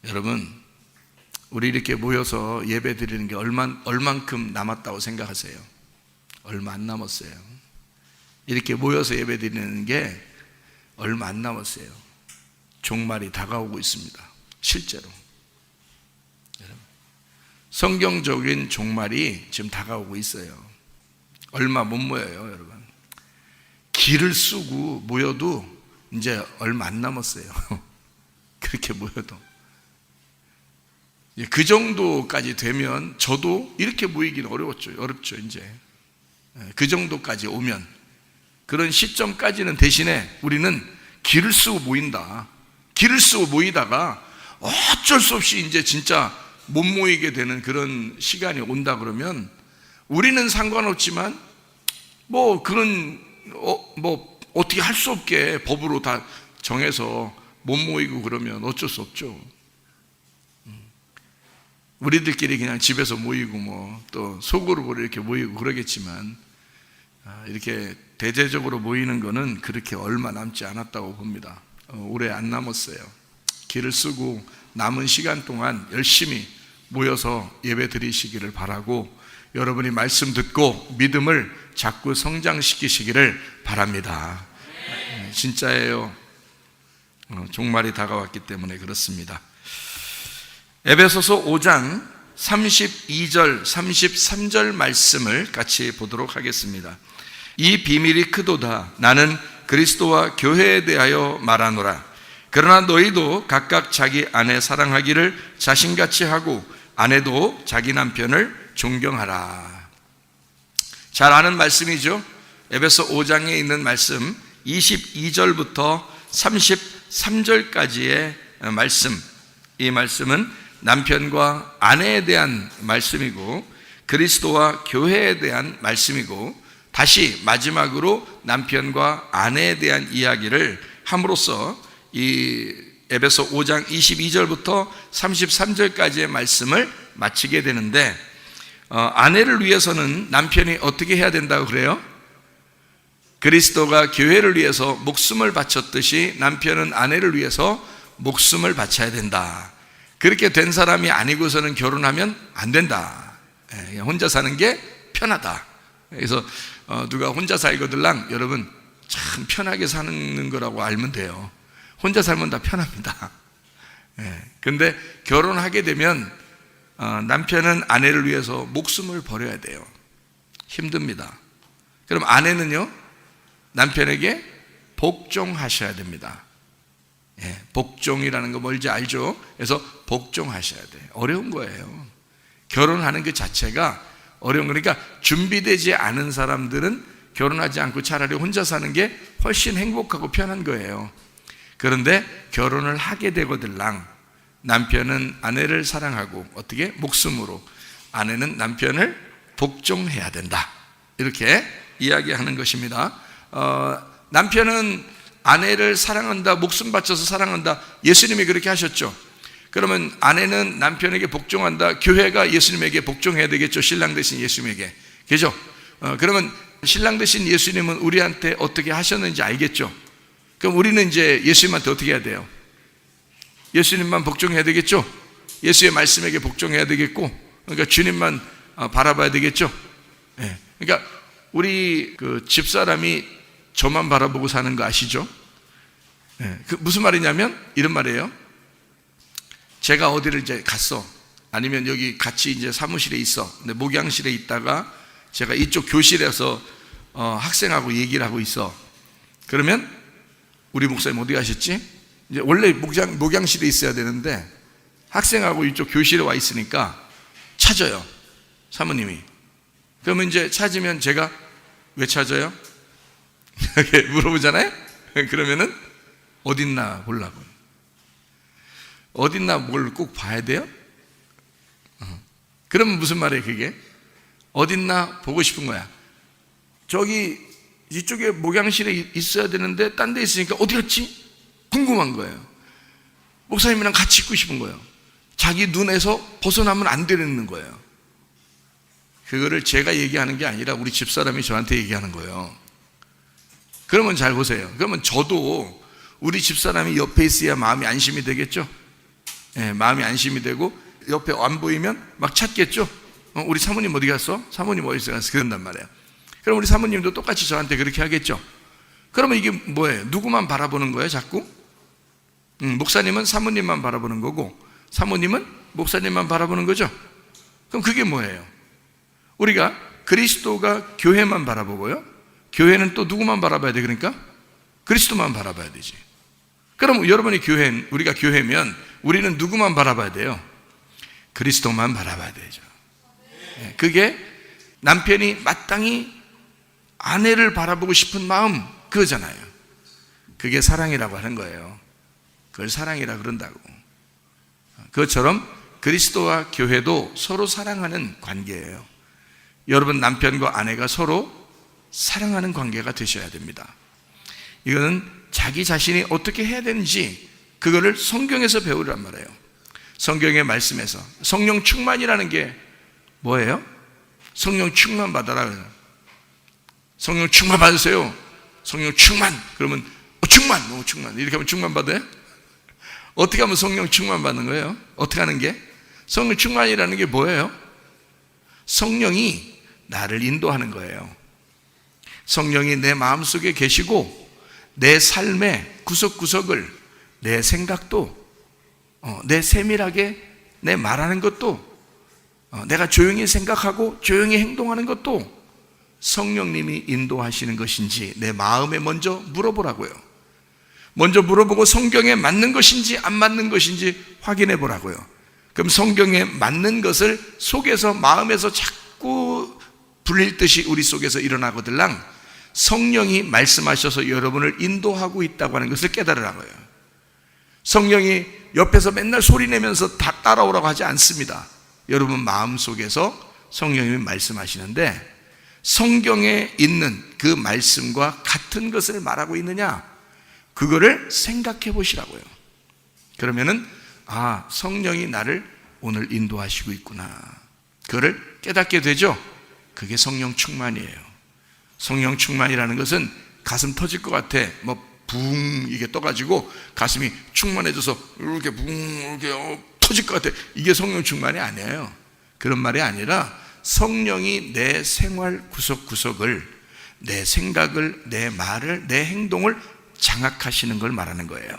여러분, 우리 이렇게 모여서 예배 드리는 게 얼만큼 남았다고 생각하세요? 얼마 안 남았어요. 이렇게 모여서 예배 드리는 게 얼마 안 남았어요. 종말이 다가오고 있습니다. 실제로. 여러분, 성경적인 종말이 지금 다가오고 있어요. 얼마 못 모여요, 여러분. 길을 쓰고 모여도 이제 얼마 안 남았어요. 그렇게 모여도. 그 정도까지 되면 저도 이렇게 모이기는 어렵죠, 이제. 그 정도까지 오면. 그런 시점까지는 대신에 우리는 길을 쓰고 모인다. 길을 쓰고 모이다가 어쩔 수 없이 이제 진짜 못 모이게 되는 그런 시간이 온다 그러면 우리는 상관없지만 어떻게 할 수 없게 법으로 다 정해서 못 모이고 그러면 어쩔 수 없죠. 우리들끼리 그냥 집에서 모이고 또 소그룹으로 이렇게 모이고 그러겠지만 이렇게 대대적으로 모이는 거는 그렇게 얼마 남지 않았다고 봅니다. 오래 안 남았어요. 길을 쓰고 남은 시간 동안 열심히 모여서 예배 드리시기를 바라고 여러분이 말씀 듣고 믿음을 자꾸 성장시키시기를 바랍니다. 진짜예요. 종말이 다가왔기 때문에 그렇습니다. 에베소서 5장 32절 33절 말씀을 같이 보도록 하겠습니다. 이 비밀이 크도다. 나는 그리스도와 교회에 대하여 말하노라. 그러나 너희도 각각 자기 아내 사랑하기를 자신같이 하고 아내도 자기 남편을 존경하라. 잘 아는 말씀이죠. 에베소 5장에 있는 말씀 22절부터 33절까지의 말씀. 이 말씀은 남편과 아내에 대한 말씀이고 그리스도와 교회에 대한 말씀이고 다시 마지막으로 남편과 아내에 대한 이야기를 함으로써 이 에베소 5장 22절부터 33절까지의 말씀을 마치게 되는데 아내를 위해서는 남편이 어떻게 해야 된다고 그래요? 그리스도가 교회를 위해서 목숨을 바쳤듯이 남편은 아내를 위해서 목숨을 바쳐야 된다. 그렇게 된 사람이 아니고서는 결혼하면 안 된다. 혼자 사는 게 편하다. 그래서 누가 혼자 살거들랑 여러분 참 편하게 사는 거라고 알면 돼요. 혼자 살면 다 편합니다. 근데 결혼하게 되면 남편은 아내를 위해서 목숨을 버려야 돼요. 힘듭니다. 그럼 아내는요 남편에게 복종하셔야 됩니다. 복종이라는 거 뭔지 알죠? 그래서 복종하셔야 돼요. 어려운 거예요. 결혼하는 그 자체가 어려운 거니까 준비되지 않은 사람들은 결혼하지 않고 차라리 혼자 사는 게 훨씬 행복하고 편한 거예요. 그런데 결혼을 하게 되거들랑 남편은 아내를 사랑하고 어떻게? 목숨으로 아내는 남편을 복종해야 된다. 이렇게 이야기하는 것입니다. 남편은 아내를 사랑한다, 목숨 바쳐서 사랑한다. 예수님이 그렇게 하셨죠. 그러면 아내는 남편에게 복종한다. 교회가 예수님에게 복종해야 되겠죠. 신랑 되신 예수님에게. 그죠? 그러면 신랑 되신 예수님은 우리한테 어떻게 하셨는지 알겠죠. 그럼 우리는 이제 예수님한테 어떻게 해야 돼요? 예수님만 복종해야 되겠죠. 예수의 말씀에게 복종해야 되겠고, 그러니까 주님만 바라봐야 되겠죠. 그러니까 우리 그 집사람이 저만 바라보고 사는 거 아시죠? 그 무슨 말이냐면 이런 말이에요. 제가 어디를 이제 갔어. 아니면 여기 같이 이제 사무실에 있어. 근데 목양실에 있다가 제가 이쪽 교실에서 학생하고 얘기를 하고 있어. 그러면 우리 목사님 어디 가셨지? 이제 원래 목양실에 있어야 되는데 학생하고 이쪽 교실에 와 있으니까 찾아요. 사모님이. 그러면 이제 찾으면 제가 왜 찾아요? 이렇게 물어보잖아요. 그러면은 어딨나 보려고. 어딨나 뭘 꼭 봐야 돼요? 그러면 무슨 말이에요 그게? 어딨나 보고 싶은 거야. 저기 이쪽에 목양실에 있어야 되는데 딴 데 있으니까 어디 갔지? 궁금한 거예요. 목사님이랑 같이 있고 싶은 거예요. 자기 눈에서 벗어나면 안 되는 거예요. 그거를 제가 얘기하는 게 아니라 우리 집사람이 저한테 얘기하는 거예요. 그러면 잘 보세요. 그러면 저도 우리 집사람이 옆에 있어야 마음이 안심이 되겠죠? 마음이 안심이 되고 옆에 안 보이면 막 찾겠죠. 우리 사모님 어디 갔어? 사모님 어디 갔어? 그런단 말이에요. 그럼 우리 사모님도 똑같이 저한테 그렇게 하겠죠. 그러면 이게 뭐예요? 누구만 바라보는 거예요 자꾸? 목사님은 사모님만 바라보는 거고 사모님은 목사님만 바라보는 거죠. 그럼 그게 뭐예요? 우리가 그리스도가 교회만 바라보고요, 교회는 또 누구만 바라봐야 돼? 그러니까 그리스도만 바라봐야 되지. 그럼 여러분이 우리가 교회면 우리는 누구만 바라봐야 돼요? 그리스도만 바라봐야 되죠. 그게 남편이 마땅히 아내를 바라보고 싶은 마음, 그거잖아요. 그게 사랑이라고 하는 거예요. 그걸 사랑이라 그런다고. 그것처럼 그리스도와 교회도 서로 사랑하는 관계예요. 여러분 남편과 아내가 서로 사랑하는 관계가 되셔야 됩니다. 이거는 자기 자신이 어떻게 해야 되는지 그거를 성경에서 배우란 말이에요. 성경의 말씀에서 성령 충만이라는 게 뭐예요? 성령 충만 받아라. 성령 충만 받으세요. 성령 충만. 그러면 충만 이렇게 하면 충만 받아요? 어떻게 하면 성령 충만 받는 거예요? 어떻게 하는 게? 성령 충만이라는 게 뭐예요? 성령이 나를 인도하는 거예요. 성령이 내 마음속에 계시고 내 삶의 구석구석을, 내 생각도, 내 세밀하게 내 말하는 것도, 내가 조용히 생각하고 조용히 행동하는 것도 성령님이 인도하시는 것인지 내 마음에 먼저 물어보라고요. 먼저 물어보고 성경에 맞는 것인지 안 맞는 것인지 확인해 보라고요. 그럼 성경에 맞는 것을 속에서, 마음에서 자꾸 불릴 듯이 우리 속에서 일어나거들랑 성령이 말씀하셔서 여러분을 인도하고 있다고 하는 것을 깨달으라고요. 성령이 옆에서 맨날 소리 내면서 다 따라오라고 하지 않습니다. 여러분 마음속에서 성령님이 말씀하시는데 성경에 있는 그 말씀과 같은 것을 말하고 있느냐, 그거를 생각해 보시라고요. 그러면은 성령이 나를 오늘 인도하시고 있구나, 그거를 깨닫게 되죠. 그게 성령 충만이에요. 성령 충만이라는 것은 가슴 터질 것 같아 붕 이게 떠가지고 가슴이 충만해져서 이렇게 붕 이렇게 터질 것 같아, 이게 성령 충만이 아니에요. 그런 말이 아니라 성령이 내 생활 구석구석을, 내 생각을, 내 말을, 내 행동을 장악하시는 걸 말하는 거예요.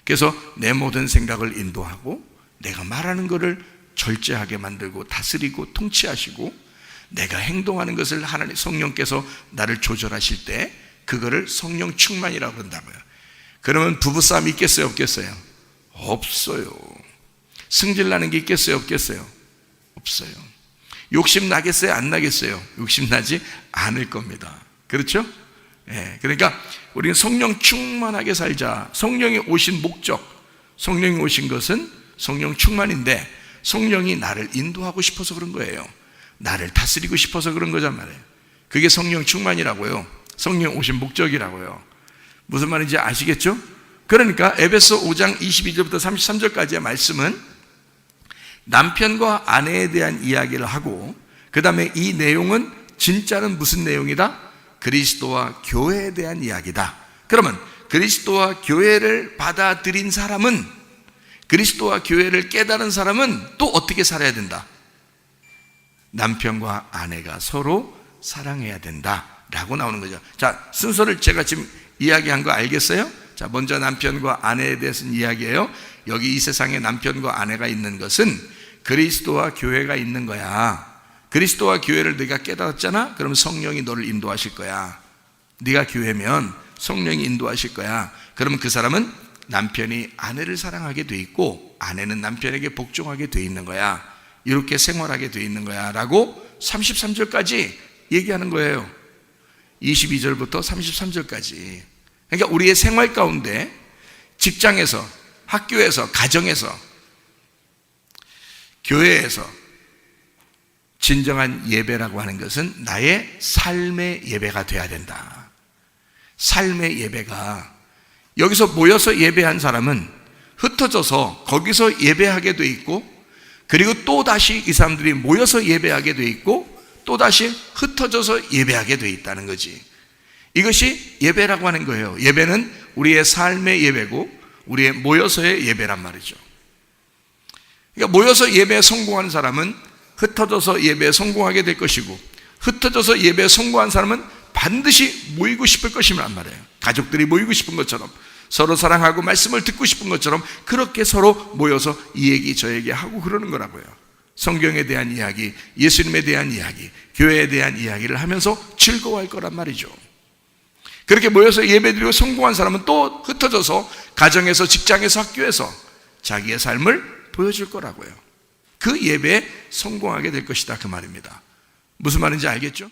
그래서 내 모든 생각을 인도하고 내가 말하는 것을 절제하게 만들고 다스리고 통치하시고 내가 행동하는 것을 하나님 성령께서 나를 조절하실 때 그거를 성령 충만이라고 그런다고요. 그러면 부부싸움이 있겠어요 없겠어요? 없어요. 승질나는 게 있겠어요 없겠어요? 없어요. 욕심 나겠어요 안 나겠어요? 욕심 나지 않을 겁니다. 그렇죠? 그러니까 우리는 성령 충만하게 살자. 성령이 오신 목적, 성령이 오신 것은 성령 충만인데 성령이 나를 인도하고 싶어서 그런 거예요. 나를 다스리고 싶어서 그런 거란 말이에요. 그게 성령 충만이라고요. 성령 오신 목적이라고요. 무슨 말인지 아시겠죠? 그러니까 에베소 5장 22절부터 33절까지의 말씀은 남편과 아내에 대한 이야기를 하고, 그 다음에 이 내용은 진짜는 무슨 내용이다? 그리스도와 교회에 대한 이야기다. 그러면 그리스도와 교회를 받아들인 사람은, 그리스도와 교회를 깨달은 사람은 또 어떻게 살아야 된다? 남편과 아내가 서로 사랑해야 된다라고 나오는 거죠. 자, 순서를 제가 지금 이야기한 거 알겠어요? 자, 먼저 남편과 아내에 대해서는 이야기해요. 여기 이 세상에 남편과 아내가 있는 것은 그리스도와 교회가 있는 거야. 그리스도와 교회를 네가 깨달았잖아? 그럼 성령이 너를 인도하실 거야. 네가 교회면 성령이 인도하실 거야. 그러면 그 사람은 남편이 아내를 사랑하게 돼 있고 아내는 남편에게 복종하게 돼 있는 거야. 이렇게 생활하게 돼 있는 거야 라고 33절까지 얘기하는 거예요. 22절부터 33절까지. 그러니까 우리의 생활 가운데, 직장에서, 학교에서, 가정에서, 교회에서 진정한 예배라고 하는 것은 나의 삶의 예배가 돼야 된다. 삶의 예배가, 여기서 모여서 예배한 사람은 흩어져서 거기서 예배하게 돼 있고, 그리고 또다시 이 사람들이 모여서 예배하게 돼 있고 또다시 흩어져서 예배하게 돼 있다는 거지. 이것이 예배라고 하는 거예요. 예배는 우리의 삶의 예배고 우리의 모여서의 예배란 말이죠. 그러니까 모여서 예배에 성공하는 사람은 흩어져서 예배에 성공하게 될 것이고, 흩어져서 예배에 성공한 사람은 반드시 모이고 싶을 것이란 말이에요. 가족들이 모이고 싶은 것처럼, 서로 사랑하고 말씀을 듣고 싶은 것처럼 그렇게 서로 모여서 이 얘기 저 얘기 하고 그러는 거라고요. 성경에 대한 이야기, 예수님에 대한 이야기, 교회에 대한 이야기를 하면서 즐거워할 거란 말이죠. 그렇게 모여서 예배드리고 성공한 사람은 또 흩어져서 가정에서, 직장에서, 학교에서 자기의 삶을 보여줄 거라고요. 그 예배에 성공하게 될 것이다, 그 말입니다. 무슨 말인지 알겠죠?